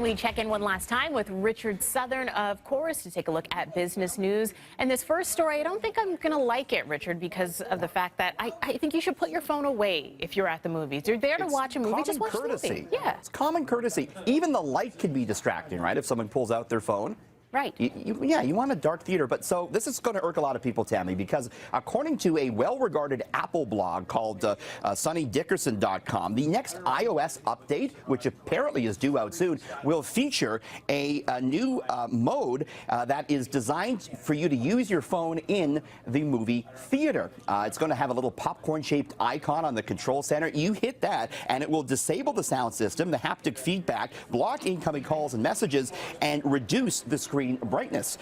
And we check in one last time with Richard Southern, of course, to take a look at business news. And this first story, I don't think I'm going to like it, Richard, because of the fact that I think you should put your phone away if you're at the movies. You're there to watch a movie, just watch the movie. Yeah. It's common courtesy. Even the light can be distracting, right, if someone pulls out their phone. Right. You want a dark theater. But so this is going to irk a lot of people, Tammy, because according to a well-regarded Apple blog called SunnyDickerson.com, the next iOS update, which apparently is due out soon, will feature a new mode that is designed for you to use your phone in the movie theater. It's going to have a little popcorn-shaped icon on the control center. You hit that, and it will disable the sound system, the haptic feedback, block incoming calls and messages, and reduce the screen brightness.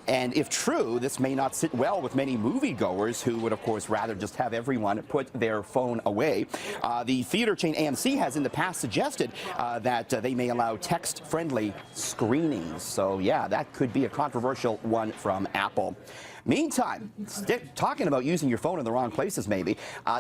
And if true, this may not sit well with many moviegoers who would, of course, rather just have everyone put their phone away. The theater chain AMC has in the past suggested that they may allow text-friendly screenings. So, yeah, that could be a controversial one from Apple. Meantime, talking about using your phone in the wrong places, maybe,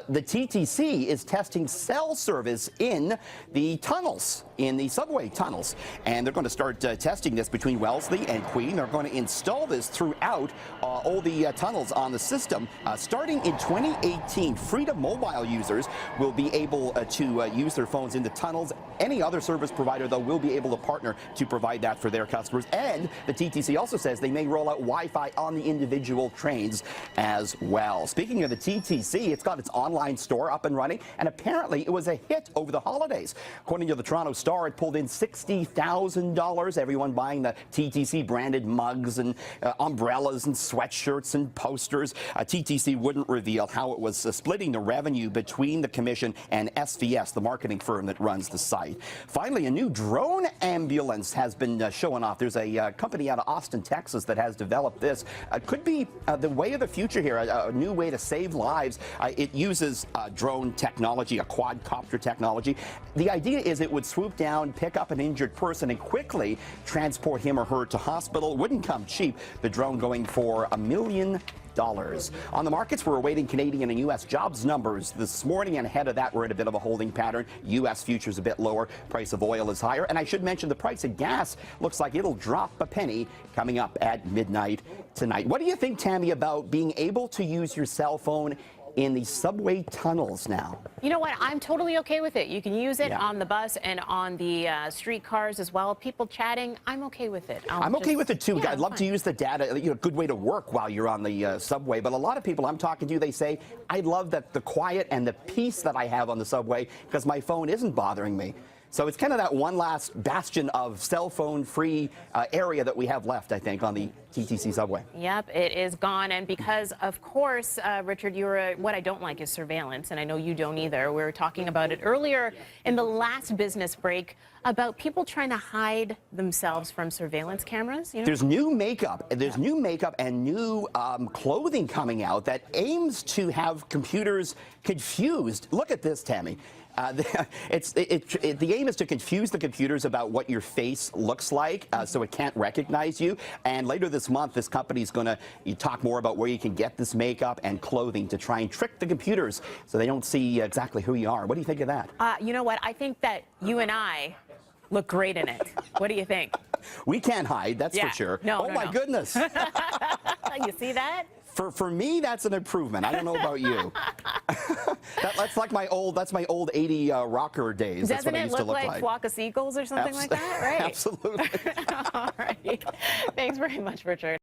the TTC is testing cell service in the tunnels, in the subway tunnels. And they're going to start testing this between Wellesley and Queen. They're going to install this throughout all the tunnels on the system. Starting in 2018, Freedom Mobile users will be able to use their phones in the tunnels. Any other service provider, though, will be able to partner to provide that for their customers. And the TTC also says they may roll out Wi-Fi on the individual trains as well. Speaking of the TTC, it's got its online store up and running, and apparently it was a hit over the holidays. According to the Toronto Star, it pulled in $60,000. Everyone buying the TTC branded mugs and umbrellas and sweatshirts and posters. TTC wouldn't reveal how it was splitting the revenue between the commission and SVS, the marketing firm that runs the site. Finally, a new drone ambulance has been showing off. There's a company out of Austin, Texas that has developed this. Could be the way of the future here, a new way to save lives. It uses drone technology, a quadcopter technology. The idea is it would swoop down, pick up an injured person, and quickly transport him or her to hospital. It wouldn't come cheap. The drone going for $1 million. On the markets, we're awaiting Canadian and U.S. jobs numbers this morning, and ahead of that, we're in a bit of a holding pattern. U.S. futures a bit lower, price of oil is higher, and I should mention the price of gas looks like it'll drop a penny coming up at midnight tonight. What do you think, Tammy, about being able to use your cell phone in the subway tunnels now? You know what? I'm totally okay with it. You can use it on the bus and on the streetcars as well. People chatting, I'm okay with it. I'm okay with it too. I'd love to use the data, a good way to work while you're on the subway. But a lot of people I'm talking to, they say, I love the quiet and the peace that I have on the subway because my phone isn't bothering me. So it's kind of that one last bastion of cell phone-free area that we have left, I think, on the TTC subway. Yep, it is gone. And because, of course, Richard, what I don't like is surveillance, and I know you don't either. We were talking about it earlier in the last business break about people trying to hide themselves from surveillance cameras. There's new makeup. There's new makeup and new clothing coming out that aims to have computers confused. Look at this, Tammy. The aim is to confuse the computers about what your face looks like so it can't recognize you. And later this month, this company is going to talk more about where you can get this makeup and clothing to try and trick the computers so they don't see exactly who you are. What do you think of that? You know what? I think that you and I look great in it. What do you think? We can't hide, that's for sure. No, oh, my goodness. You see that? For me, that's an improvement. I don't know about you. That's like my old 80 rocker days. That's Doesn't what I it used to look look like flock of seagulls or something like that? Right. Absolutely. All right. Thanks very much, Richard.